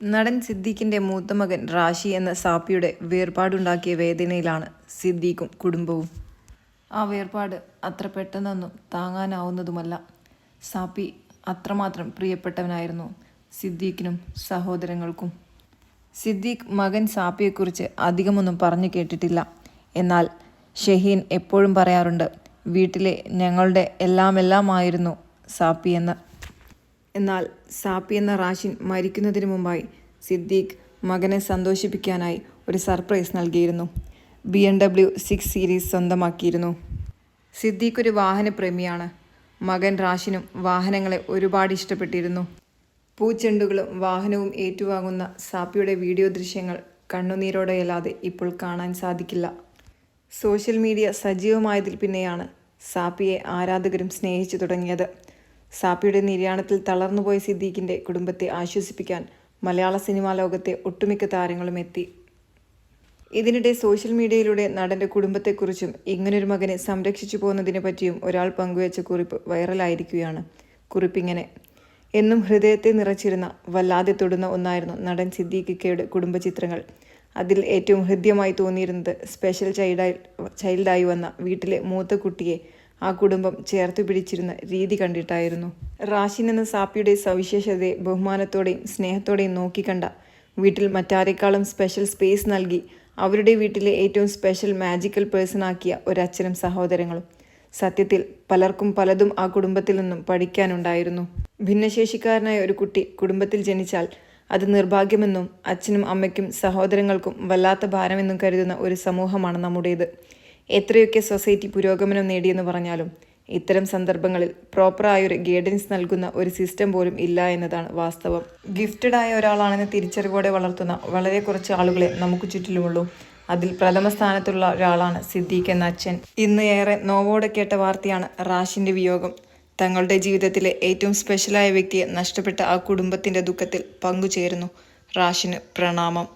നടൻ സിദ്ദീഖിൻ്റെ മൂത്ത മകൻ റാഷി എന്ന സാപ്പിയുടെ വേർപാടുണ്ടാക്കിയ വേദനയിലാണ് സിദ്ദീഖും കുടുംബവും. ആ വേർപാട് അത്ര പെട്ടെന്നൊന്നും താങ്ങാനാവുന്നതുമല്ല. സാപ്പി അത്രമാത്രം പ്രിയപ്പെട്ടവനായിരുന്നു സിദ്ദീഖിനും സഹോദരങ്ങൾക്കും. സിദ്ദീഖ് മകൻ സാപ്പിയെക്കുറിച്ച് അധികമൊന്നും പറഞ്ഞു കേട്ടിട്ടില്ല. എന്നാൽ ഷഹീൻ എപ്പോഴും പറയാറുണ്ട്, വീട്ടിലെ ഞങ്ങളുടെ എല്ലാമായിരുന്നു സാപ്പി എന്ന്. എന്നാൽ സാപ്പി എന്ന റാഷിൻ മരിക്കുന്നതിന് മുമ്പായി സിദ്ദീഖ് മകനെ സന്തോഷിപ്പിക്കാനായി ഒരു സർപ്രൈസ് നൽകിയിരുന്നു. BMW 6 സീരീസ് സ്വന്തമാക്കിയിരുന്നു. സിദ്ദീഖ് ഒരു വാഹനപ്രേമിയാണ്. മകൻ റാഷിനും വാഹനങ്ങളെ ഒരുപാട് ഇഷ്ടപ്പെട്ടിരുന്നു. പൂച്ചെണ്ടുകളും വാഹനവും ഏറ്റുവാങ്ങുന്ന സാപ്പിയുടെ വീഡിയോ ദൃശ്യങ്ങൾ കണ്ണുനീരോടെയല്ലാതെ ഇപ്പോൾ കാണാൻ സാധിക്കില്ല. സോഷ്യൽ മീഡിയ സജീവമായതിൽ പിന്നെയാണ് സാപ്പിയെ ആരാധകരും സ്നേഹിച്ചു തുടങ്ങിയത്. സാപ്പിയുടെ നിര്യാണത്തിൽ തളർന്നുപോയ സിദ്ദീഖിൻ്റെ കുടുംബത്തെ ആശ്വസിപ്പിക്കാൻ മലയാള സിനിമാ ലോകത്തെ ഒട്ടുമിക്ക താരങ്ങളും എത്തി. ഇതിനിടെ സോഷ്യൽ മീഡിയയിലൂടെ നടൻ്റെ കുടുംബത്തെക്കുറിച്ചും ഇങ്ങനൊരു മകനെ സംരക്ഷിച്ചു പോകുന്നതിനെ പറ്റിയും ഒരാൾ പങ്കുവച്ച കുറിപ്പ് വൈറലായിരിക്കുകയാണ്. കുറിപ്പിങ്ങനെ: എന്നും ഹൃദയത്തെ നിറച്ചിരുന്ന, വല്ലാതെ തൊടുന്ന ഒന്നായിരുന്നു നടൻ സിദ്ദീഖിക്കയുടെ കുടുംബചിത്രങ്ങൾ. അതിൽ ഏറ്റവും ഹൃദ്യമായി തോന്നിയിരുന്നത് സ്പെഷ്യൽ ചൈൽഡായി വന്ന വീട്ടിലെ മൂത്ത കുട്ടിയെ ആ കുടുംബം ചേർത്തു പിടിച്ചിരുന്ന രീതി കണ്ടിട്ടായിരുന്നു. റാഷിൻ എന്ന സാപ്പിയുടെ സവിശേഷതയെ ബഹുമാനത്തോടെയും സ്നേഹത്തോടെയും നോക്കിക്കണ്ട, വീട്ടിൽ മറ്റാരെക്കാളും സ്പെഷ്യൽ സ്പേസ് നൽകി അവരുടെ വീട്ടിലെ ഏറ്റവും സ്പെഷ്യൽ മാജിക്കൽ പേഴ്സണാക്കിയ ഒരച്ഛനും സഹോദരങ്ങളും. സത്യത്തിൽ പലർക്കും പലതും ആ കുടുംബത്തിൽ നിന്നും പഠിക്കാനുണ്ടായിരുന്നു. ഭിന്നശേഷിക്കാരനായ ഒരു കുട്ടി കുടുംബത്തിൽ ജനിച്ചാൽ അത് നിർഭാഗ്യമെന്നും അച്ഛനും അമ്മയ്ക്കും സഹോദരങ്ങൾക്കും വല്ലാത്ത ഭാരമെന്നും കരുതുന്ന ഒരു സമൂഹമാണ് നമ്മുടേത്. എത്രയൊക്കെ സൊസൈറ്റി പുരോഗമനം നേടിയെന്ന് പറഞ്ഞാലും ഇത്തരം സന്ദർഭങ്ങളിൽ പ്രോപ്പറായൊരു ഗൈഡൻസ് നൽകുന്ന ഒരു സിസ്റ്റം പോലും ഇല്ല എന്നതാണ് വാസ്തവം. ഗിഫ്റ്റഡായ ഒരാളാണെന്ന് തിരിച്ചറിവോടെ വളർത്തുന്ന വളരെ കുറച്ച് ആളുകളെ നമുക്ക് ചുറ്റിലുമുള്ളൂ. അതിൽ പ്രഥമ സ്ഥാനത്തുള്ള ഒരാളാണ് സിദ്ദീഖ് എന്ന അച്ഛൻ. ഇന്ന് ഏറെ നോവോടെ കേട്ട വാർത്തയാണ് റാഷിൻ്റെ വിയോഗം. തങ്ങളുടെ ജീവിതത്തിലെ ഏറ്റവും സ്പെഷ്യലായ വ്യക്തിയെ നഷ്ടപ്പെട്ട ആ കുടുംബത്തിൻ്റെ ദുഃഖത്തിൽ പങ്കുചേരുന്നു. റാഷിന് പ്രണാമം.